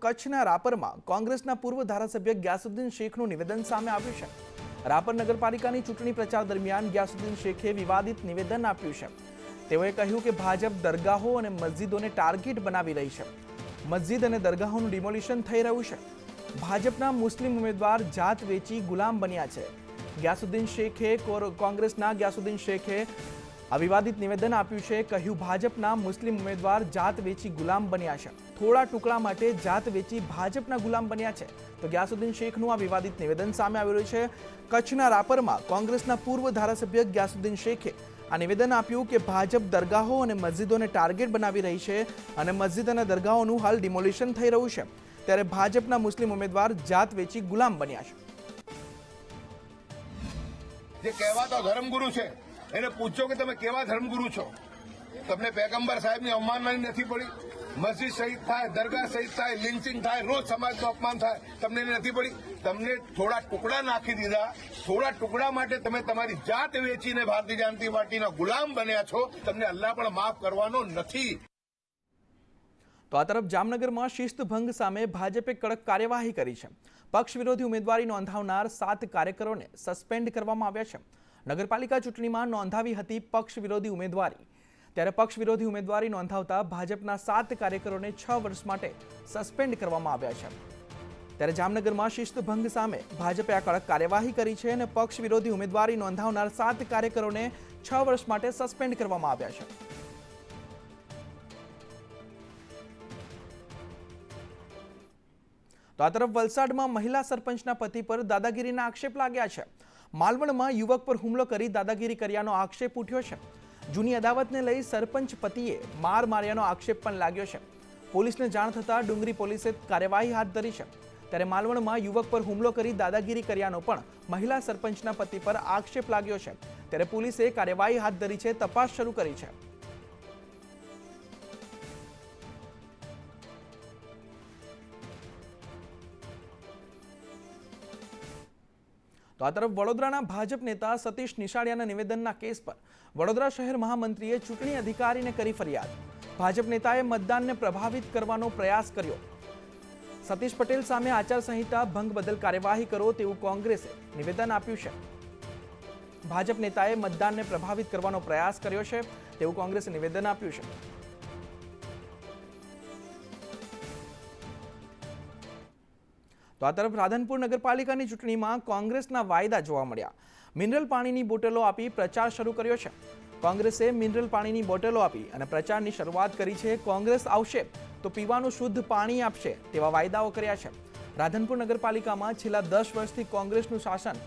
કચ્છના રાપરમાં કોંગ્રેસના પૂર્વ ધારાસભ્ય ગ્યાસુદ્દીન શેખનું નિવેદન સામે આવ્યું છે। રાપર નગરપાલિકાની ચૂંટણી પ્રચાર દરમિયાન ગ્યાસુદ્દીન શેખે વિવાદિત નિવેદન આપ્યું છે। તેઓએ કહ્યું કે ભાજપ દરગાહો અને મસ્જિદોને ટાર્ગેટ બનાવી રહી છે। મસ્જિદ અને દરગાહોનું ડિમોલિશન થઈ રહ્યું છે। ભાજપના મુસ્લિમ ઉમેદવાર જાત વેચી ગુલામ બન્યા છે। ગ્યાસુદ્દીન શેખે કોંગ્રેસના ગ્યાસુદ્દીન શેખે આ વિવાદિત નિવેદન આપ્યું છે। કહ્યું ભાજપના મુસ્લિમ ઉમેદવાર જાત વેચી ગુલામ બન્યા છે। થોડા ટુકડા માટે જાત વેચી ભાજપના ગુલામ બન્યા છે। તો ગ્યાસુદ્દીન શેખનું આ વિવાદિત નિવેદન સામે આવી રહ્યું છે। કચ્છના રાપરમાં કોંગ્રેસના પૂર્વ ધારાસભ્ય ગ્યાસુદ્દીન શેખે આ નિવેદન આપ્યું કે ભાજપ દરગાહો અને મસ્જિદોને ટાર્ગેટ બનાવી રહી છે અને મસ્જિદ અને દરગાહોનું હાલ ડિમોલિશન થઈ રહ્યું છે, ત્યારે ભાજપના મુસ્લિમ ઉમેદવાર જાત વેચી ગુલામ બન્યા છે। જે કહેવાતા ધર્મગુરુ છે એને પૂછો કે તમે કેવા ધર્મગુરુ છો? તમને પેગમ્બર સાહેબની અવમાનના નથી પડી? મસ્જિદ શહીદ થાય, દરગાહ શહીદ થાય, લિન્ચિંગ થાય, રોજ સમાજનું અપમાન થાય, તમને નથી પડી? તમને થોડા ટુકડા નાખી દીધા, થોડા ટુકડા માટે તમે તમારી જાત વેચીને ભારતીય જનતા પાર્ટીના ગુલામ બન્યા છો। તમને અલ્લાહ પણ માફ કરવાનો નથી। તો આ તરફ જામનગરમાં શિસ્તભંગ સામે ભાજપે કડક કાર્યવાહી કરી છે। પક્ષ વિરોધી ઉમેદવારી નોંધાવનાર 7 કાર્યકરોને સસ્પેન્ડ કરવામાં આવ્યા છે। નગરપાલિકા ચૂંટણીમાં નોંધાવી હતી પક્ષ વિરોધી ઉમેદવારી, ત્યારે પક્ષ વિરોધી ઉમેદવારી નોંધાવતા ભાજપના 7 કાર્યકરોને 6 વર્ષ માટે સસ્પેન્ડ કરવામાં આવ્યા છે। ત્યારે જામનગરમાં શિસ્તભંગ સામે ભાજપે આ કડક કાર્યવાહી કરી છે અને પક્ષ વિરોધી ઉમેદવારી નોંધાવનાર 7 કાર્યકરોને 6 વર્ષ માટે સસ્પેન્ડ કરવામાં આવ્યા છે। તો આ તરફ વલસાડમાં મહિલા સરપંચના પતિ પર દાદાગીરીના આક્ષેપ લાગ્યા છે। માલવણમાં યુવક પર હુમલો કરી દાદાગીરી કર્યાનો આક્ષેપ ઉઠ્યો છે। જૂની અદાવતને લઈ સરપંચ પતિએ માર માર્યાનો આક્ષેપ પણ લાગ્યો છે। પોલીસને જાણ થતાં ડુંગરી પોલીસે કાર્યવાહી હાથ ધરી છે। ત્યારે માલવણમાં યુવક પર હુમલો કરી દાદાગીરી કર્યાનો પણ મહિલા સરપંચના પતિ પર આક્ષેપ લાગ્યો છે। ત્યારે પોલીસે કાર્યવાહી હાથ ધરી છે, તપાસ શરૂ કરી છે। તો આ તરફ વડોદરાના ભાજપ નેતા સતીશ નિશાળિયાના નિવેદનના કેસ પર વડોદરા શહેર મહામંત્રીએ ચૂંટણી અધિકારીને કરી ફરિયાદ। ભાજપ નેતાએ મતદાનને પ્રભાવિત કરવાનો પ્રયાસ કર્યો। સતીશ પટેલ સામે આચારસંહિતા ભંગ બદલ કાર્યવાહી કરો તેવું કોંગ્રેસે નિવેદન આપ્યું છે। ભાજપ નેતાએ મતદાનને પ્રભાવિત કરવાનો પ્રયાસ કર્યો છે તેવું કોંગ્રેસે નિવેદન આપ્યું છે। તો આ તરફ રાધનપુર નગરપાલિકાની ચૂંટણીમાં કોંગ્રેસના વાયદા જોવા મળ્યા। મિનરલ પાણીની બોટલો આપી પ્રચાર શરૂ કર્યો છે। કોંગ્રેસે મિનરલ પાણીની બોટલો આપી અને પ્રચારની શરૂઆત કરી છે। કોંગ્રેસ આવશે તો પીવાનું શુદ્ધ પાણી આપશે તેવા વાયદાઓ કર્યા છે। રાધનપુર નગરપાલિકામાં છેલ્લા 10 વર્ષથી કોંગ્રેસનું શાસન,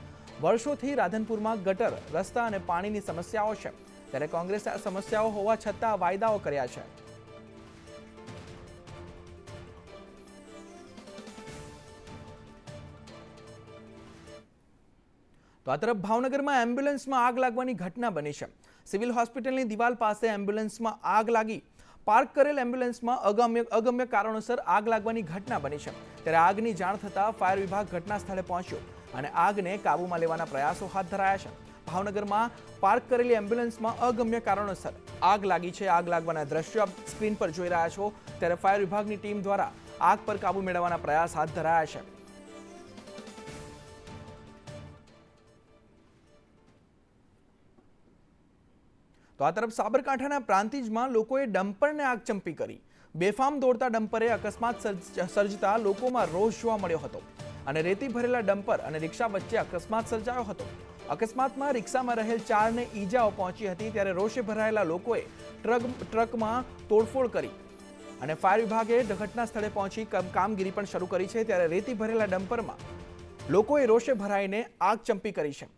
વર્ષોથી રાધનપુરમાં ગટર, રસ્તા અને પાણીની સમસ્યાઓ છે, ત્યારે કોંગ્રેસે આ સમસ્યાઓ હોવા છતાં વાયદાઓ કર્યા છે। તો આ તરફ ભાવનગરમાં એમ્બ્યુલન્સમાં આગ લાગવાની ઘટના બની છે। સિવિલ હોસ્પિટલની દિવાલ પાસે એમ્બ્યુલન્સમાં આગ લાગી। પાર્ક કરેલ એમ્બ્યુલન્સમાં અગમ્ય કારણોસર આગ લાગવાની ઘટના બની છે। ત્યારે આગની જાણ થતાં ફાયર વિભાગ ઘટના સ્થળે પહોંચ્યો અને આગને કાબૂમાં લેવાના પ્રયાસો હાથ ધરાયા છે। ભાવનગરમાં પાર્ક કરેલી એમ્બ્યુલન્સમાં અગમ્ય કારણોસર આગ લાગી છે। આગ લાગવાના દ્રશ્યો આપ સ્ક્રીન પર જોઈ રહ્યા છો। ત્યારે ફાયર વિભાગની ટીમ દ્વારા આગ પર કાબૂ મેળવવાના પ્રયાસ હાથ ધરાયા છે। તો આ તરફ સાબરકાંઠાના પ્રાંતિજમાં લોકોએ ડમ્પરને આગચંપી કરી। બેફામ દોડતા ડમ્પરે અકસ્માત સર્જતા લોકોમાં રોષ જોવા મળ્યો હતો અને રેતી ભરેલા ડમ્પર અને રિક્ષા વચ્ચે અકસ્માત સર્જાયો હતો। અકસ્માતમાં રિક્ષામાં રહેલ 4ને ઈજાઓ પહોંચી હતી। ત્યારે રોષે ભરાયેલા લોકોએ ટ્રકમાં તોડફોડ કરી અને ફાયર વિભાગે ઘટના સ્થળે પહોંચી કામગીરી પણ શરૂ કરી છે। ત્યારે રેતી ભરેલા ડમ્પરમાં લોકોએ રોષે ભરાઈને આગચંપી કરી છે।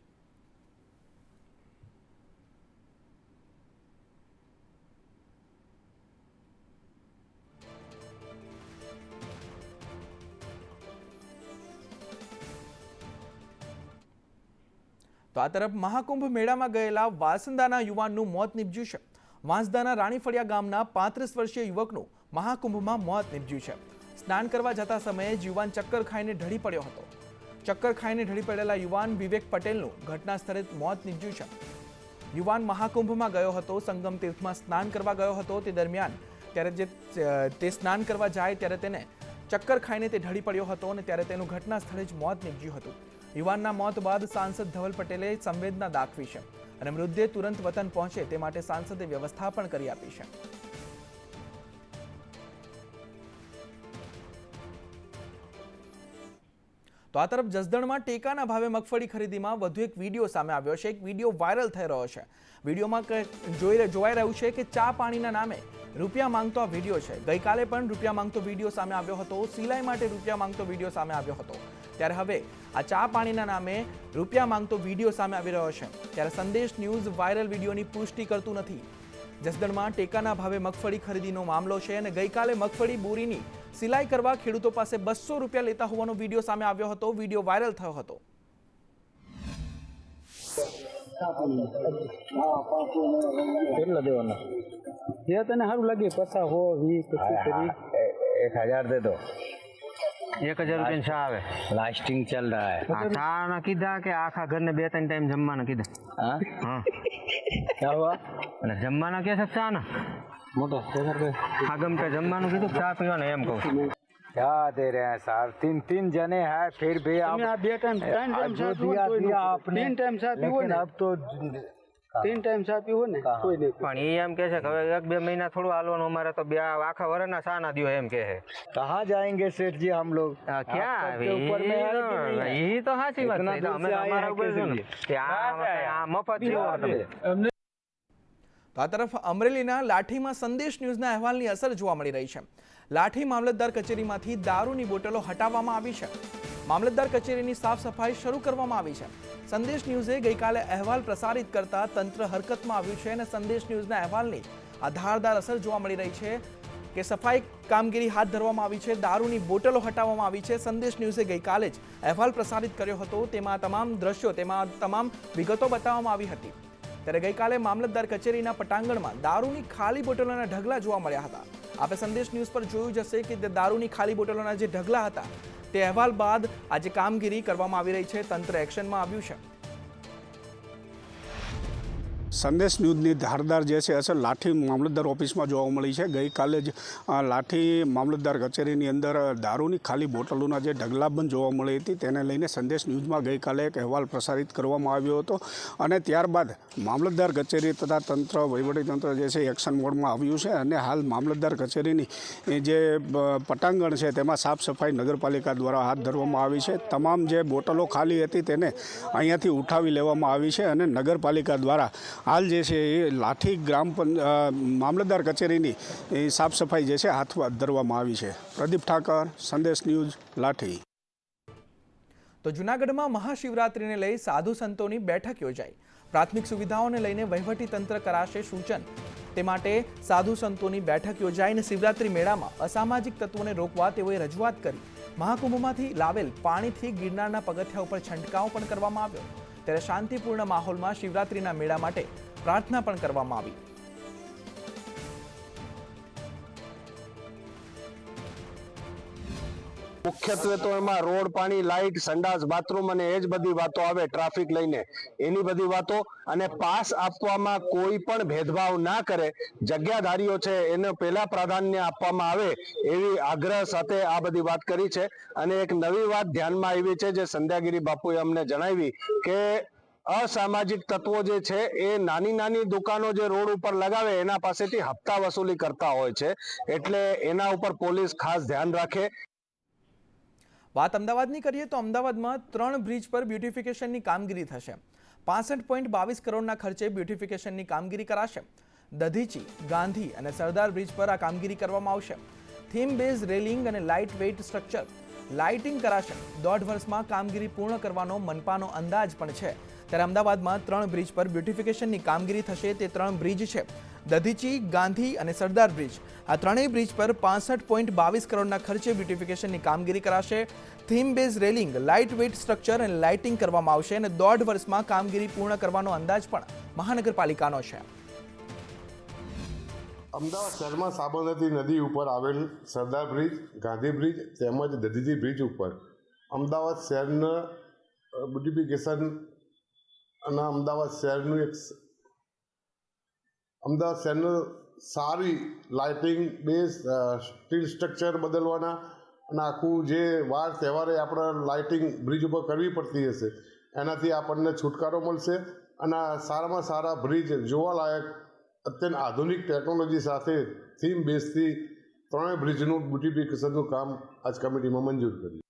તો આ તરફ મહાકુંભ મેળામાં ગયેલા વાંસદાના યુવાનનું મોત નીપજ્યું છે। વાંસદાના રાણીફળિયા ગામના 35 વર્ષીય યુવકનું મહાકુંભમાં મોત નીપજ્યું છે। સ્નાન કરવા જતા સમયે જ યુવાન ચક્કર ખાઈને ઢળી પડ્યો હતો। ચક્કર ખાઈને ઢળી પડેલા યુવાન વિવેક પટેલનું ઘટના સ્થળે મોત નીપજ્યું છે। યુવાન મહાકુંભમાં ગયો હતો। સંગમ તીર્થમાં સ્નાન કરવા ગયો હતો। તે દરમિયાન ત્યારે જે તે સ્નાન કરવા જાય ત્યારે તેને ચક્કર ખાઈને તે ઢળી પડ્યો હતો અને ત્યારે તેનું ઘટના સ્થળે જ મોત નીપજ્યું હતું. યુવાનના મોત બાદ સાંસદ ધવલ પટેલે સંવેદના દાખવી છે અને મૃતદેહ તુરંત વતન પહોંચે તે માટે સાંસદે વ્યવસ્થા પણ કરી આપી છે. તો આ તરફ જસદણમાં ટેકાના ભાવે મગફળી ખરીદીમાં વધુ એક વિડીયો સામે આવ્યો છે. એક વિડીયો વાયરલ થઈ રહ્યો છે. વિડીયોમાં જોવાઈ રહ્યું છે કે ચા પાણીના નામે રૂપિયા માંગતો આ વિડીયો છે. ગઈકાલે પણ રૂપિયા માંગતો વિડીયો સામે આવ્યો હતો. સિલાઈ માટે રૂપિયા માંગતો વિડીયો સામે આવ્યો હતો. ત્યારે હવે આ ચા પાણીના નામે રૂપિયા માંગતો વિડીયો સામે આવી રહ્યો છે. ત્યારે સંદેશ ન્યૂઝ વાયરલ વિડીયોની પુષ્ટિ કરતું નથી. જસદણમાં ટેકાના ભાવે મગફળી ખરીદીનો મામલો છે અને ગઈકાલે મગફળી બોરીની સિલાઈ કરવા ખેડૂતો પાસે 200 રૂપિયા લેતા હોવાનો વિડીયો સામે આવ્યો હતો. વિડીયો વાયરલ થયો હતો. કેટલા દેવાના જે તને સારું લાગે 50 હો 20 25 1000 दे दो 1000 रुपये छा आवे लास्टिंग चल रहा है छा ना कीधा के आखा घर ने 2-3 टाइम जमवाना कीधा हाँ हाँ क्या हुआ એટલે જમવાના કે ચા ના मोटो આ ગમતે જમવાનું કીધું ચા પીવાનો એમ કહું क्या दे रहे हैं साहब तीन जने हैं फिर भी आप बे टाइम जो दिया आपने 3 टाइम सा पीवो लेकिन ने अब तो 3 टाइम सा पीवो ने कोई नहीं પણ એ એમ કે છે કે હવે 1-2 મહિના થોડું હાલવાનું અમારે તો બે આખા વરના ચા ના દિયો એમ કે છે कहाँ जाएंगे सेठ जी हम लोग क्या आपके ऊपर में है कि नहीं है? यही तो साચી વાત इतना છે दूर અમે से आए અમારા हैं ઉપર कैसे છે ને लिए? કે આ મફત જીવો તમે તો આ તરફ અમરેલીના લાઠીમાં સંદેશ ન્યૂઝના અહેવાલની અસર જોવા મળી રહી છે. લાઠી મામલતદાર કચેરીમાંથી દારૂની બોટલો હટાવવામાં આવી છે. મામલતદાર કચેરીની સાફ સફાઈ શરૂ કરવામાં આવી છે. સંદેશ ન્યૂઝે ગઈકાલે અહેવાલ પ્રસારિત કરતા તંત્ર હરકતમાં આવ્યું છે અને સંદેશ ન્યૂઝના અહેવાલની આ ધારદાર અસર જોવા મળી રહી છે કે સફાઈ કામગીરી હાથ ધરવામાં આવી છે. દારૂની બોટલો હટાવવામાં આવી છે. સંદેશ ન્યૂઝે ગઈકાલે જ અહેવાલ પ્રસારિત કર્યો હતો. તેમાં તમામ દ્રશ્યો તેમાં તમામ વિગતો બતાવવામાં આવી હતી. ત્યારે ગઈકાલે મામલતદાર કચેરીના પટાંગણમાં દારૂની ખાલી બોટલોના ઢગલા જોવા મળ્યા હતા. આપણે સંદેશ ન્યૂઝ પર જોયું જશે કે દારૂની ખાલી બોટલોના જે ઢગલા હતા તે અહેવાલ બાદ આજે કામગીરી કરવામાં આવી રહી છે. તંત્ર એક્શનમાં આવ્યું છે. સંદેશ ન્યૂઝની ધારદાર જે છે અસર લાઠી મામલતદાર ઓફિસમાં જોવા મળી છે. ગઈકાલે જ લાઠી મામલતદાર કચેરીની અંદર દારૂની ખાલી બોટલોના જે ઢગલાબંધ જોવા મળી હતી તેને લઈને સંદેશ ન્યૂઝમાં ગઈકાલે એક અહેવાલ પ્રસારિત કરવામાં આવ્યો હતો અને ત્યારબાદ મામલતદાર કચેરી તથા તંત્ર વહીવટીતંત્ર જે છે એક્શન મોડમાં આવ્યું છે અને હાલ મામલતદાર કચેરીની જે પટાંગણ છે તેમાં સાફ સફાઈ નગરપાલિકા દ્વારા હાથ ધરવામાં આવી છે. તમામ જે બોટલો ખાલી હતી તેને અહીંયાથી ઉઠાવી લેવામાં આવી છે અને નગરપાલિકા દ્વારા હાલ જે છે એ લાઠી મામલતદાર કચેરીની સાફ સફાઈ જે છે હાથ ધરવામાં આવી છે. પ્રદીપ ઠાકર, સંદેશ ન્યૂઝ, લાઠી. તો જૂનાગઢમાં મહાશિવરાત્રિને લઈ સાધુ સંતોની બેઠક યોજાઈ. પ્રાથમિક સુવિધાઓને લઈને વહીવટી તંત્ર કરાશે સૂચન. તે માટે સાધુ સંતોની બેઠક યોજાઈ અને શિવરાત્રિ મેળામાં અસામાજિક તત્વોને રોકવા તેઓએ રજૂઆત કરી. મહાકુંભમાંથી લાવેલ પાણીથી ગિરનારના પગથિયા ઉપર છંટકાવ પણ કરવામાં આવ્યો. ત્યારે શાંતિપૂર્ણ માહોલમાં શિવરાત્રિના મેળા માટે પ્રાર્થના પણ કરવામાં આવી. મુખ્યત્વે તો એમાં રોડ, પાણી, લાઇટ, સંડાસ, બાથરૂમ અને એ જ બધી વાતો આવે ટ્રાફિક લઈને એની બધી વાતો અને પાસ આપવામાં કોઈ પણ ભેદભાવ ના કરે, જગ્યાધારીઓ છે એને પહેલા પ્રાધાન્ય આપવામાં આવે એવી આગ્રહ સાથે આ બધી વાત કરી છે. અને એક નવી વાત ધ્યાનમાં આવી છે જે સંધ્યાગીરી બાપુએ અમને જણાવી કે અસામાજિક તત્વો જે છે એ નાની નાની દુકાનો જે રોડ ઉપર લગાવે એના પાસેથી હપ્તા વસૂલી કરતા હોય છે, એટલે એના ઉપર પોલીસ ખાસ ધ્યાન રાખે. વાત અમદાવાદની કરીએ તો અમદાવાદમાં 3 બ્રિજ પર બ્યુટિફિકેશનની કામગીરી થશે. 65.22 કરોડના ખર્ચે બ્યુટિફિકેશનની કામગીરી કરાશે. દધીચી, ગાંધી અને સરદાર બ્રિજ પર આ કામગીરી કરવામાં આવશે. થીમ બેઝ રેલિંગ અને લાઇટ વેઇટ સ્ટ્રક્ચર લાઇટિંગ કરાશે. 1.5 વર્ષમાં કામગીરી પૂર્ણ કરવાનો મનપાનો અંદાજ પણ છે. ત્યારે અમદાવાદમાં 3 બ્રિજ પર બ્યુટિફિકેશનની કામગીરી થશે. તે 3 બ્રિજ છે દધીચી, ગાંધી અને સરદાર બ્રિજ. આ ત્રણેય બ્રિજ પર 65.22 કરોડના ખર્ચે બ્યુટિફિકેશનની કામગીરી કરાશે. Theme base railing, light weight structure અને લાઇટિંગ કરવામાં આવશે અને 1.5 વર્ષમાં કામગીરી પૂર્ણ કરવાનો અંદાજ પણ મહાનગરપાલિકાનો છે. અમદાવાદ શહેરમાં સાબરમતી નદી ઉપર આવેલ સરદાર બ્રિજ, ગાંધી બ્રિજ તેમજ દધીચી બ્રિજ ઉપર અમદાવાદ શહેરના બ્યુટિફિકેશન અને અમદાવાદ શહેરનું સારી લાઇટિંગ બેઝ સ્ટીલ સ્ટ્રક્ચર બદલવાના અને આખું જે વાર તહેવારે આપણે લાઇટિંગ બ્રિજ ઉપર કરવી પડતી હશે એનાથી આપણને છુટકારો મળશે અને સારામાં સારા બ્રિજ જોવાલાયક અત્યંત આધુનિક ટેકનોલોજી સાથે થીમ બેઝથી ત્રણેય બ્રિજનું બ્યુટિફિકેશનનું કામ આજ કમિટીમાં મંજૂર કર્યું.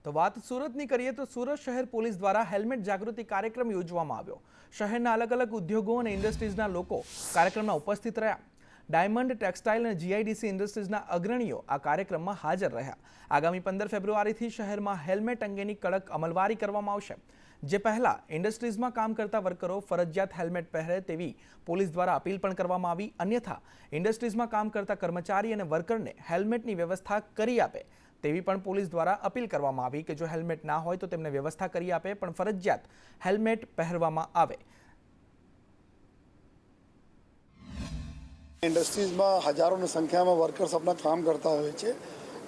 તો વાત સુરતની કરીએ તો સુરત શહેર પોલીસ દ્વારા હેલ્મેટ જાગૃતિ કાર્યક્રમ યોજવામાં આવ્યો. શહેરના અલગ અલગ ઉદ્યોગો અને ઇન્ડસ્ટ્રીઝના લોકો કાર્યક્રમમાં ઉપસ્થિત રહ્યા. ડાયમંડ ટેક્સટાઇલ અને જીઆઈડીસી ઇન્ડસ્ટ્રીઝના અગ્રણીઓ આ કાર્યક્રમમાં હાજર રહ્યા. આગામી 15 ફેબ્રુઆરીથી શહેરમાં હેલ્મેટ અંગેની કડક અમલવારી કરવામાં આવશે. જે પહેલા ઇન્ડસ્ટ્રીઝમાં કામ કરતા વર્કરો ફરજિયાત હેલ્મેટ પહેરે તેવી પોલીસ દ્વારા અપીલ પણ કરવામાં આવી. અન્યથા ઇન્ડસ્ટ્રીઝમાં કામ કરતા કર્મચારી અને વર્કરને હેલ્મેટની વ્યવસ્થા કરી આપે તેવી પણ પોલીસ દ્વારા અપીલ કરવામાં આવી કે જો હેલ્મેટ ના હોય તો તેમને વ્યવસ્થા કરી આપે પણ ફરજિયાત હેલ્મેટ પહેરવામાં આવે. ઇન્ડસ્ટ્રીઝમાં હજારોની સંખ્યામાં વર્કર્સ આપણા કામ કરતા હોય છે,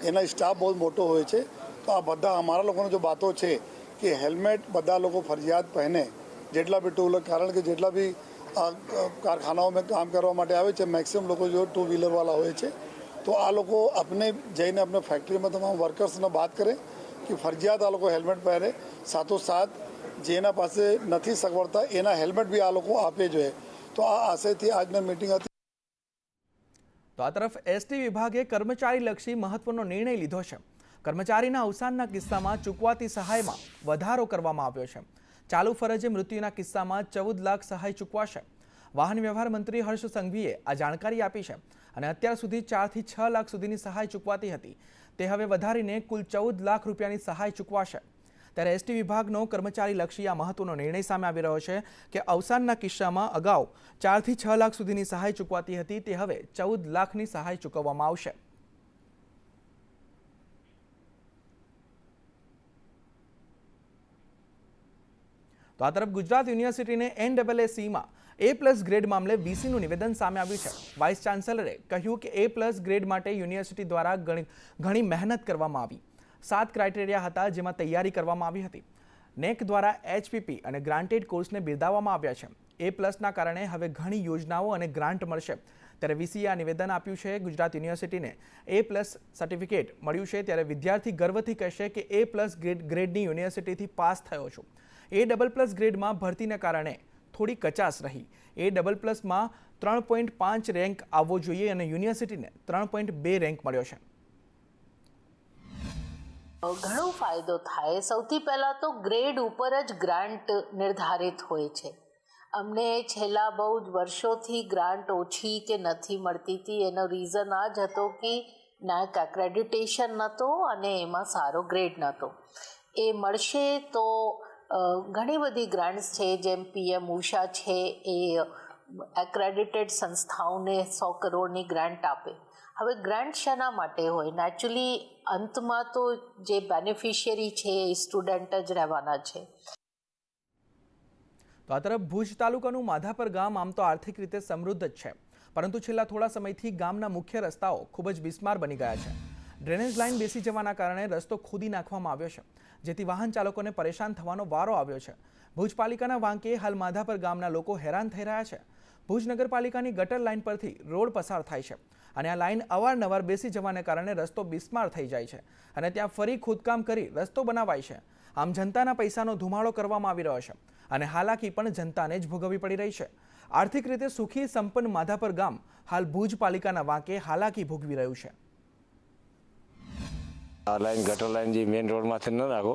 એના સ્ટાફ બહુ મોટો હોય છે. તો આ બધા અમારા લોકોની જો વાતો છે કે હેલ્મેટ બધા લોકો ફરજિયાત પહેને, જેટલા બી ટુ વ્હીલર, કારણ કે જેટલા બી કારખાનાઓમાં કામ કરવા માટે આવે છે મેક્સિમમ લોકો જો ટુ વ્હીલરવાળા હોય છે. તો આ લોકો આપણે જઈને આપણે ફેક્ટરીમાં તમામ વર્કર્સને વાત કરે કે ફરજિયાત આ લોકો હેલ્મેટ પહેરે, સાથોસાથ જેના પાસે નથી સગવડતા એના હેલ્મેટ બી આ લોકો આપે જોઈએ. તો આ આશયથી આજની મિટિંગ હતી. તો આ તરફ એસટી વિભાગે કર્મચારીલક્ષી મહત્વનો નિર્ણય લીધો છે. કર્મચારીના અવસાનના કિસ્સામાં ચૂકવાતી સહાયમાં વધારો કરવામાં આવ્યો છે. ચાલુ ફરજે મૃત્યુના કિસ્સામાં 14 લાખ સહાય ચૂકવાશે. વાહન વ્યવહાર મંત્રી હર્ષ સંઘવીએ આ જાણકારી આપી છે અને અત્યાર સુધી 4 થી 6 લાખ સુધીની સહાય ચૂકવાતી હતી તે હવે વધારીને કુલ 14 લાખ રૂપિયાની સહાય ચૂકવાશે. ત્યારે એસટી વિભાગનો કર્મચારીલક્ષી આ મહત્વનો નિર્ણય સામે આવી રહ્યો છે કે અવસાનના કિસ્સામાં અગાઉ 4 થી 6 લાખ સુધીની સહાય ચૂકવાતી હતી તે હવે 14 લાખની સહાય ચૂકવવામાં આવશે. તો આ તરફ ગુજરાત યુનિવર્સિટીને NAACમાં A+ ગ્રેડ મામલે VCનું નિવેદન સામે આવ્યું છે. વાઇસ ચાન્સેલરે કહ્યું કે A+ ગ્રેડ માટે યુનિવર્સિટી દ્વારા ઘણી મહેનત કરવામાં આવી. 7 ક્રાઇટેરિયા હતા જેમાં તૈયારી કરવામાં આવી હતી. NEC દ્વારા HPP અને ગ્રાન્ટેડ કોર્સને બિરદાવવામાં આવ્યા છે. A+ના કારણે હવે ઘણી યોજનાઓ અને ગ્રાન્ટ મળશે. ત્યારે VCએ આ નિવેદન આપ્યું છે. ગુજરાત યુનિવર્સિટીને A+ સર્ટિફિકેટ મળ્યું છે ત્યારે વિદ્યાર્થી ગર્વથી કહેશે કે A+ ગ્રેડની યુનિવર્સિટીથી પાસ થયો છું. A++ ગ્રેડમાં ભરતીને કારણે થોડી કચાશ રહી. A++માં 3.5 રેન્ક આવવો જોઈએ અને યુનિવર્સિટીને 3.2 રેન્ક મળ્યો છે. ઘણો ફાયદો થાય. સૌથી પહેલાં તો ગ્રેડ ઉપર જ ગ્રાન્ટ નિર્ધારિત હોય છે. અમને છેલ્લા બહુ જ વર્ષોથી ગ્રાન્ટ ઓછી કે નથી મળતી હતી. એનો રીઝન આ જ હતો કે NAC એક્રેડિટેશન નહોતો અને એમાં સારો ગ્રેડ નહોતો. એ મળશે તો ઘણી બધી ગ્રાન્ટ્સ છે જેમ PM ઉષા છે એ એક્રેડિટેડ સંસ્થાઓને 100 કરોડની ગ્રાન્ટ આપે. હવે ગ્રાન્ટ શાના માટે હોય? નેચ્યુરલી અંતમાં તો જે બેનિફિશિયરી છે એ સ્ટુડન્ટ જ રહેવાના છે. તો આ તરફ ભુજ તાલુકાનું માધાપર ગામ આમ તો આર્થિક રીતે સમૃદ્ધ જ છે, પરંતુ છેલ્લા થોડા સમયથી ગામના મુખ્ય રસ્તાઓ ખૂબ જ બિસ્માર બની ગયા છે. ડ્રેનેજ લાઇન બેસી જવાના કારણે રસ્તો ખોદી નાખવામાં આવ્યો છે, જેથી વાહન ચાલકોને પરેશાન થવાનો વારો આવ્યો છે. ભુજ પાલિકાના વાંકે હાલ માધાપર ગામના લોકો હેરાન થઈ રહ્યા છે. ભુજ નગરપાલિકાની ગટર લાઇન પરથી રોડ પસાર થાય છે અને આ લાઇન અવારનવાર બેસી જવાને કારણે રસ્તો બિસ્માર થઈ જાય છે અને ત્યાં ફરી ખોદકામ કરી રસ્તો બનાવાય છે. આમ જનતાના પૈસાનો ધુમાડો કરવામાં આવી રહ્યો છે અને હાલાકી પણ જનતાને જ ભોગવવી પડી રહી છે. આર્થિક રીતે સુખી સંપન્ન માધાપર ગામ હાલ ભુજ પાલિકાના વાંકે હાલાકી ભોગવી રહ્યું છે. આ લાઈન ગટર લાઈન જે મેઇન રોડમાંથી ન રાખો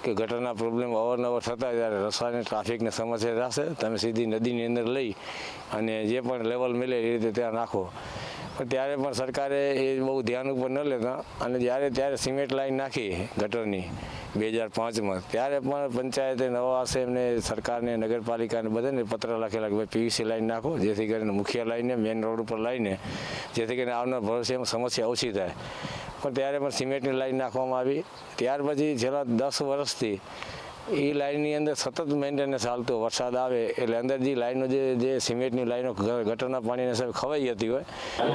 કે ગટરના પ્રોબ્લેમ અવારનવાર થતા ત્યારે રસ્તાની ટ્રાફિકની સમસ્યા થશે. તમે સીધી નદીની અંદર લઈ અને જે પણ લેવલ મળે એ રીતે ત્યાં નાખો. પણ ત્યારે પણ સરકારે એ બહુ ધ્યાન ઉપર ન લેતા અને ત્યારે સિમેન્ટ લાઈન નાખી ગટરની 2005માં ત્યારે પણ પંચાયતે નવા આશે એમને સરકારને નગરપાલિકાને બધાને પત્ર લખેલા કે ભાઈ PVC લાઈન નાખો જેથી કરીને મુખ્ય લાઈને મેઇન રોડ ઉપર લાઈને જેથી કરીને આવનાર ભવિષ્યમાં સમસ્યા ઓછી થાય. પણ ત્યારે પણ સિમેન્ટની લાઈન નાખવામાં આવી. ત્યાર પછી છેલ્લા 10 વર્ષથી એ લાઈનની અંદર સતત મેન્ટેનન્સ ચાલતું. વરસાદ આવે એટલે અંદર જે લાઈનો જે સિમેન્ટની લાઈનો ગટરના પાણીને સાહેબ ખવાઈ જતી હોય.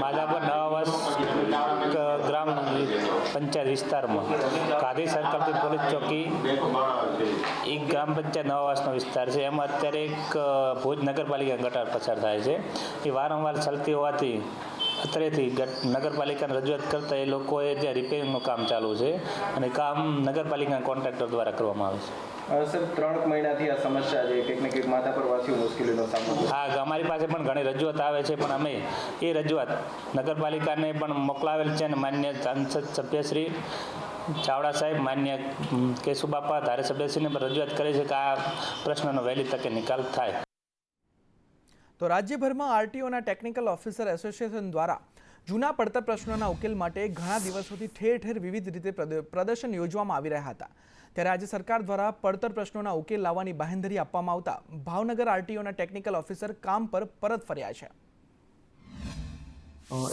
માધાપર નવાવાસ ગ્રામ પંચાયત વિસ્તારમાં ગાંધી સર્કલથી પોલીસ ચોકી એક ગ્રામ પંચાયત નવાવાસનો વિસ્તાર છે. એમાં અત્યારે એક ભુજ નગરપાલિકા ગટર પસાર થાય છે. એ વારંવાર ચાલતી હોવાથી અત્રેથી નગરપાલિકાને રજૂઆત કરતાં એ લોકોએ જે રિપેરિંગનું કામ ચાલુ છે અને કામ નગરપાલિકાના કોન્ટ્રાક્ટર દ્વારા કરવામાં આવે છે. સર 3 મહિનાથી આ સમસ્યા છે, કંઈક ને કંઈક માથા પર વાસીઓ મુશ્કેલીનો સામનો. હા, અમારી પાસે પણ ઘણી રજૂઆત આવે છે, પણ અમે એ રજૂઆત નગરપાલિકાને પણ મોકલાવેલ છે અને માન્ય સાંસદ સભ્યશ્રી ચાવડા સાહેબ, માન્ય કેશુબાપા ધારાસભ્યશ્રીને પણ રજૂઆત કરે છે કે આ પ્રશ્નનો વહેલી તકે નિકાલ થાય. તો રાજ્યભરમાં આરટીઓના ટેકનિકલ ઓફિસર એસોસિએશન દ્વારા જૂના પડતર પ્રશ્નોના ઉકેલ માટે ઘણા દિવસોથી ઠેર ઠેર વિવિધ રીતે પ્રદર્શન યોજવામાં આવી રહ્યા હતા. ત્યારે આજે સરકાર દ્વારા પડતર પ્રશ્નોના ઉકેલ લાવવાની બાંહેધરી આપવામાં આવતા ભાવનગર આરટીઓના ટેકનિકલ ઓફિસર કામ પર પરત ફર્યા છે.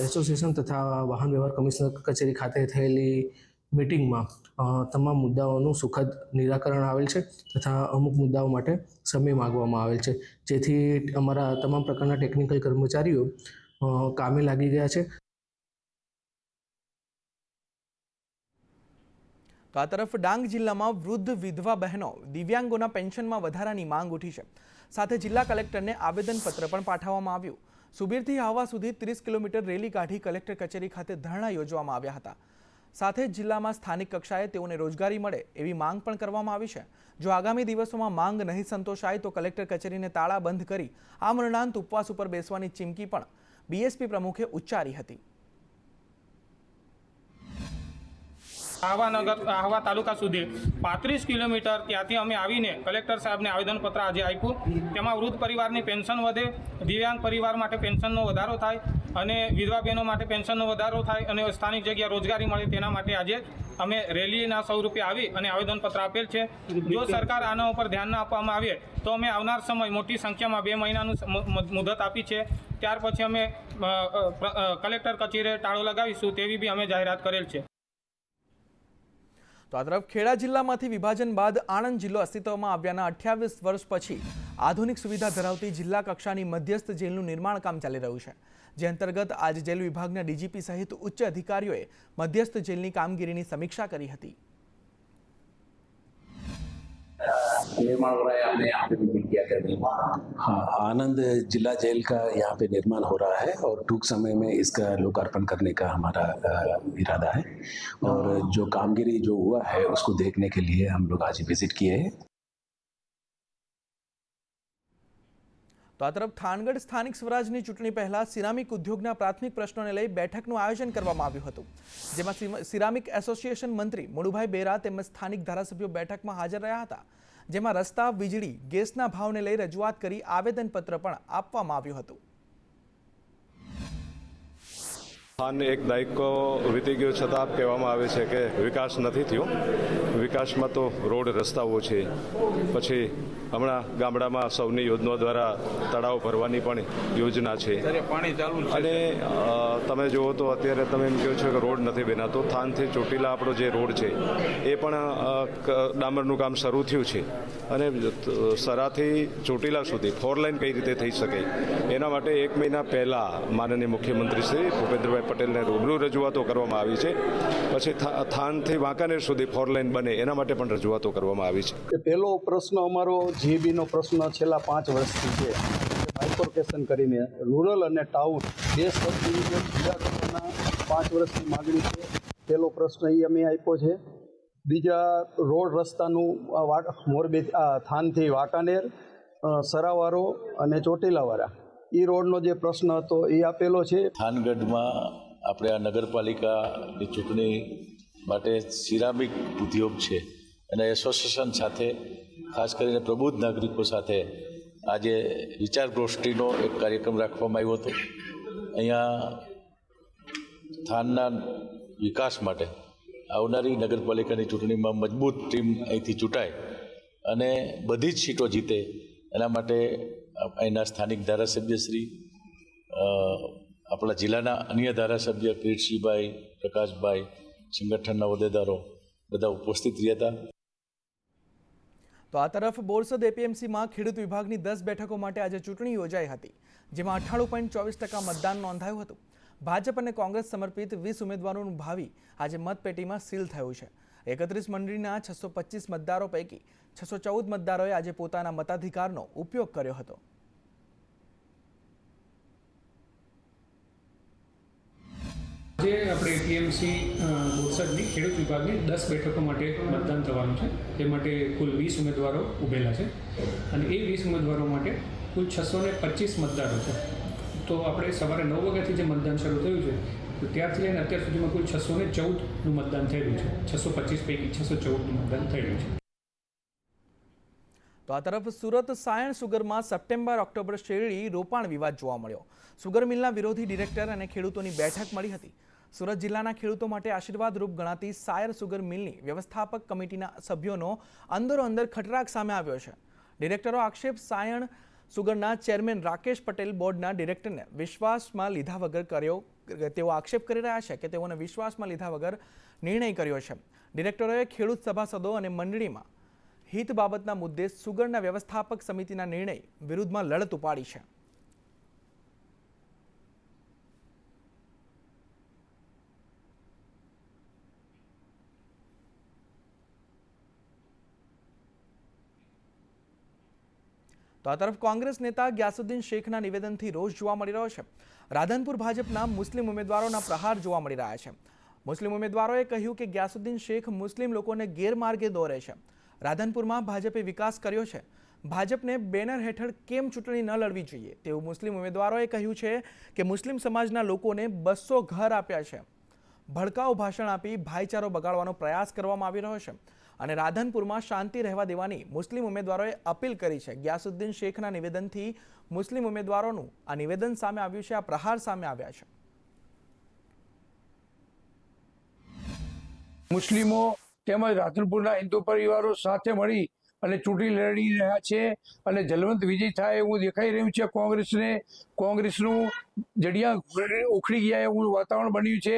એસોસિએશન તથા વાહન વ્યવહાર કમિશનર કચેરી ખાતે થયેલી મીટિંગમાં તમામ મુદ્દાઓનું સુખદ નિરાકરણ આવેલ છે તથા અમુક મુદ્દાઓ માટે સમય માગવામાં આવેલ છે, જેથી અમારા તમામ પ્રકારના ટેકનિકલ કર્મચારીઓ કામે લાગી ગયા છે. તો આ તરફ ડાંગ જિલ્લામાં વૃદ્ધ વિધવા બહેનો દિવ્યાંગોના પેન્શનમાં વધારાની માંગ ઉઠી છે. સાથે જિલ્લા કલેક્ટરને આવેદનપત્ર પણ પાઠવવામાં આવ્યું. સુબીરથી આહવા સુધી 30 કિલોમીટર રેલી કાઢી કલેક્ટર કચેરી ખાતે ધરણા યોજવામાં આવ્યા હતા. સાથે જ જિલ્લામાં સ્થાનિક કક્ષાએ તેઓને રોજગારી મળે એવી માંગ પણ કરવામાં આવી છે. જો આગામી દિવસોમાં માંગ નહીં સંતોષાય તો કલેક્ટર કચેરીને તાળા બંધ કરી આમરણાંત ઉપવાસ ઉપર બેસવાની ચીમકી પણ બીએસપી પ્રમુખે ઉચ્ચારી હતી. આહવા તાલુકા સુધી 35 કિલોમીટર ત્યાંથી અમે આવીને કલેક્ટર સાહેબને આવેદનપત્ર આજે આપ્યું. તેમાં વૃદ્ધ પરિવારની પેન્શન વધે, દિવ્યાંગ પરિવાર માટે પેન્શનનો વધારો થાય અને વિધવા બહેનો માટે પેન્શનનો વધારો થાય અને સ્થાનિક જગ્યા રોજગારી મળે તેના માટે આજે અમે રેલીના સ્વરૂપે આવી અને આવેદનપત્ર આપેલ છે. જો સરકાર આના ઉપર ધ્યાન ના આપવામાં આવે તો અમે આવનાર સમય મોટી સંખ્યામાં 2 મહિનાનું મુદત આપી છે. ત્યાર પછી અમે કલેક્ટર કચેરીએ તાળો લગાવીશું તેવી બી અમે જાહેરાત કરેલ છે. તો આ તરફ ખેડા જિલ્લામાંથી વિભાજન બાદ આણંદ જિલ્લો અસ્તિત્વમાં આવ્યાના 28 વર્ષ પછી આધુનિક સુવિધા ધરાવતી જિલ્લા કક્ષાની મધ્યસ્થ જેલનું નિર્માણ કામ ચાલી રહ્યું છે, જે અંતર્ગત આજે જેલ વિભાગના ડીજીપી સહિત ઉચ્ચ અધિકારીઓએ મધ્યસ્થ જેલની કામગીરીની समीक्षा કરી હતી. निर्माण हो रहा है, आपने यहाँ पे भी मीडिया कर्मी. हाँ, आनंद जिला जेल का यहाँ पे निर्माण हो रहा है और टूंक समय में इसका लोकार्पण करने का हमारा इरादा है. और जो कामगिरी जो हुआ है उसको देखने के लिए हम लोग आज विजिट किए हैं. તો આ તરફ થાનગઢ સ્થાનિક સ્વરાજની ચૂંટણી પહેલા સિરામિક ઉદ્યોગના પ્રાથમિક પ્રશ્નોને લઈ બેઠકનું આયોજન કરવામાં આવ્યું હતું, જેમાં સિરામિક એસોસિએશન મંત્રી મુળુભાઈ બેરા તેમજ સ્થાનિક ધારાસભ્યો બેઠકમાં હાજર રહ્યા હતા, જેમાં રસ્તા, વીજળી, ગેસના ભાવને લઈ રજૂઆત કરી આવેદનપત્ર પણ આપવામાં આવ્યું હતું. એક દાયકો વીતી ગયો છતાં કહેવામાં આવે છે કે વિકાસ નથી થયો. વિકાસમાં તો રોડ, રસ્તાઓ છે, પછી હમણાં ગામડામાં સૌની યોજના દ્વારા તળાવ ભરવાની પણ યોજના છે અને તમે જુઓ તો અત્યારે તમે એમ કહો છો કે રોડ નથી બન્યા, તો થાનથી ચોટીલા આપણો જે રોડ છે એ પણ ડામરનું કામ શરૂ થયું છે અને સરાથી ચોટીલા સુધી 4 લાઇન કઈ રીતે થઈ શકે એના માટે 1 મહિના પહેલાં માનનીય મુખ્યમંત્રી શ્રી ભૂપેન્દ્રભાઈ પટેલને રૂબરૂ રજૂઆતો કરવામાં આવી છે. પછી થાનથી વાંકાનેર સુધી 4 લાઇન બને એના માટે પણ રજૂઆતો કરવામાં આવી છે. પહેલો પ્રશ્ન અમારો જીબીનો પ્રશ્ન છેલ્લા 5 વર્ષથી છે. બાયફોર્કેશન કરીને રૂરલ અને ટાઉન 2 સબ-ડિવિઝન 5 વર્ષની માગણી છે. પહેલો પ્રશ્ન એ અમે આપ્યો છે. બીજા રોડ રસ્તાનું મોરબી થાનથી વાંકાનેર, સરાવારો અને ચોટીલાવાળા એ રોડનો જે પ્રશ્ન હતો એ આપેલો છે. થાનગઢમાં આપણે આ નગરપાલિકાની ચૂંટણી માટે સિરામિક ઉદ્યોગ છે અને એસોસિએશન સાથે ખાસ કરીને પ્રબુદ્ધ નાગરિકો સાથે આજે વિચાર ગોષ્ઠીનો એક કાર્યક્રમ રાખવામાં આવ્યો હતો. અહીંયા થાનના વિકાસ માટે આવનારી નગરપાલિકાની ચૂંટણીમાં મજબૂત ટીમ અહીંથી ચૂંટાય અને બધી જ સીટો જીતે એના માટે અહીંના સ્થાનિક ધારાસભ્યશ્રી, આપણા જિલ્લાના અન્ય ધારાસભ્ય કીર્તિભાઈ, પ્રકાશભાઈ, સંગઠનના હોદ્દેદારો બધા ઉપસ્થિત રહ્યા હતા. તો આ તરફ બોરસદ એપીએમસીમાં ખેડૂત વિભાગની 10 બેઠકો માટે આજે ચૂંટણી યોજાઈ હતી, જેમાં 98.24% મતદાન નોંધાયું હતું. ભાજપ અને કોંગ્રેસ સમર્પિત 20 ઉમેદવારોનું ભાવિ આજે મતપેટીમાં સીલ થયું છે. 31 મંડળીના 625 મતદારો પૈકી 614 મતદારોએ આજે પોતાના મતાધિકારનો ઉપયોગ કર્યો હતો. જે આપણે ટીએમસી બોરસદની ખેડૂત વિભાગની 10 બેઠકો માટે મતદાન થવાનું છે. તે માટે કુલ 20 ઉમેદવારો ઊભેલા છે અને એ 20 ઉમેદવારો માટે કુલ 625 મતદારો છે. તો આપણે સવારે 9 વાગ્યાથી જે મતદાન શરૂ થયું છે તો ત્યારથી લઈને અત્યાર સુધીમાં કુલ 614નું મતદાન થયેલું છે. 625 પૈકી 614નું મતદાન થયેલું છે. તો આ તરફ સુરત સાયણ સુગરમાં સપ્ટેમ્બર-ઓક્ટોબર શેરડી રોપાણ વિવાદ જોવા મળ્યો. સુગર મિલના વિરોધી ડિરેક્ટર અને ખેડૂતોની બેઠક મળી હતી. સુરત જિલ્લાના ખેડૂતો માટે આશીર્વાદરૂપ ગણાતી સાયર સુગર મિલની વ્યવસ્થાપક કમિટીના સભ્યોનો અંદરોઅંદર ખટરાક સામે આવ્યો છે. ડિરેક્ટરો આક્ષેપ સાયણ સુગરના ચેરમેન રાકેશ પટેલ બોર્ડના ડિરેક્ટરને વિશ્વાસમાં લીધા વગર કર્યો. તેઓ આક્ષેપ કરી રહ્યા છે કે તેઓને વિશ્વાસમાં લીધા વગર નિર્ણય કર્યો છે. ડિરેક્ટરોએ ખેડૂત સભાસદો અને મંડળીમાં હિત બાબતના મુદ્દે સુગરના વ્યવસ્થાપક સમિતિના નિર્ણય વિરુદ્ધમાં લડત ઉપાડી છે. તો આ તરફ કોંગ્રેસ નેતા ગ્યાસુદ્દીન શેખના નિવેદનથી રોષ જોવા મળી રહ્યો છે. રાધનપુર ભાજપના મુસ્લિમ ઉમેદવારોના પ્રહાર જોવા મળી રહ્યા છે. મુસ્લિમ ઉમેદવારોએ કહ્યું કે ગ્યાસુદ્દીન શેખ મુસ્લિમ લોકોને ગેરમાર્ગે દોરે છે. રાધનપુરમાં ભાજપે વિકાસ કર્યો છે. ભાજપને બેનર હેઠળ કેમ ચૂંટણી ન લડવી જોઈએ તેવું મુસ્લિમ ઉમેદવારોએ કહ્યું છે કે મુસ્લિમ સમાજના લોકોને 200 ઘર આપ્યા છે. ભડકાઉ ભાષણ આપી ભાઈચારો બગાડવાનો પ્રયાસ કરવામાં આવી રહ્યો છે અને રાધનપુરમાં શાંતિ રહેવા દેવાની મુસ્લિમ ઉમેદવારોએ અપીલ કરી છે. ગ્યાસુદ્દીન શેખના નિવેદનથી મુસ્લિમ ઉમેદવારોનું આ નિવેદન સામે આવ્યું છે, આ પ્રહાર સામે આવ્યા છે. મુસ્લિમો તેમજ રાધનપુરના હિન્દુ પરિવારો સાથે મળી અને ચૂંટણી લડી રહ્યા છે અને જલવંત વિજય થાય એવું દેખાઈ રહ્યું છે. કોંગ્રેસનું જડિયા ઉખડી ગયા એવું વાતાવરણ બન્યું છે.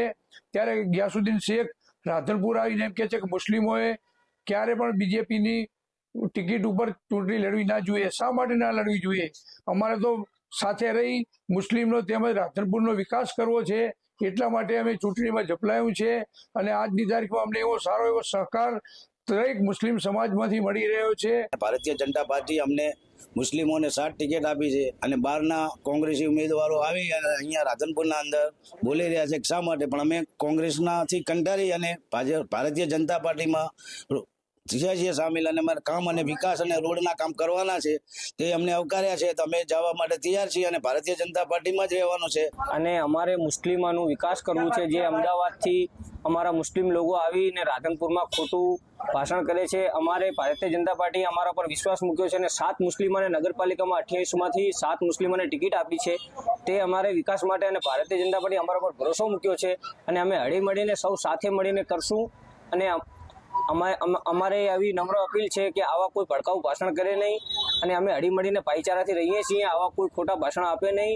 ત્યારે ગ્યાસુદ્દીન શેખ રાધનપુર આવીને એમ કહે છે કે મુસ્લિમોએ ક્યારે પણ બીજેપીની ટિકિટ ઉપર ચૂંટણી લડવી ના જોઈએ. શા માટે ના લડવી જોઈએ? અમારે તો સાથે રહી મુસ્લિમનો તેમજ રાધનપુરનો વિકાસ કરવો છે. એટલા માટે અમે ચૂંટણીમાં ઝપલાયું છે અને આજની તારીખમાં અમને એવો સારો એવો સહકાર દરેક મુસ્લિમ સમાજમાંથી મળી રહ્યો છે. ભારતીય જનતા પાર્ટી અમને મુસ્લિમોને 7 ટિકિટ આપી છે અને બહારના કોંગ્રેસી ઉમેદવારો આવી અને અહીંયા રાધનપુરના અંદર બોલી રહ્યા છે શા માટે, પણ અમે કોંગ્રેસનાથી કંટાળી અને ભારતીય જનતા પાર્ટીમાં છીએ સામેલ અને અમારા કામ અને વિકાસ અને રોડના કામ કરવાના છે તે અમને આવકાર્યા છે. તો અમે જવા માટે તૈયાર છીએ અને ભારતીય જનતા પાર્ટીમાં જ રહેવાનું છે. અને અમારે મુસ્લિમોનું વિકાસ કરવું છે. જે અમદાવાદથી અમારા મુસ્લિમ લોકો આવીને રાધનપુરમાં ખોટું ભાષણ કરે છે. અમારે ભારતીય જનતા પાર્ટીએ અમારા પર વિશ્વાસ મૂક્યો છે અને 7 મુસ્લિમોને નગરપાલિકામાં 28માંથી 7 મુસ્લિમોને ટિકિટ આપી છે. તે અમારે વિકાસ માટે અને ભારતીય જનતા પાર્ટી અમારા પર ભરોસો મૂક્યો છે અને અમે હળી મળીને સૌ સાથે મળીને કરશું. અને અમારે આવી નમ્ર અપીલ છે કે આવા કોઈ ભડકાઉ ભાષણ કરે નહીં અને અમે હળી મળીને ભાઈચારાથી રહીએ છીએ. આવા કોઈ ખોટા ભાષણ આપે નહીં.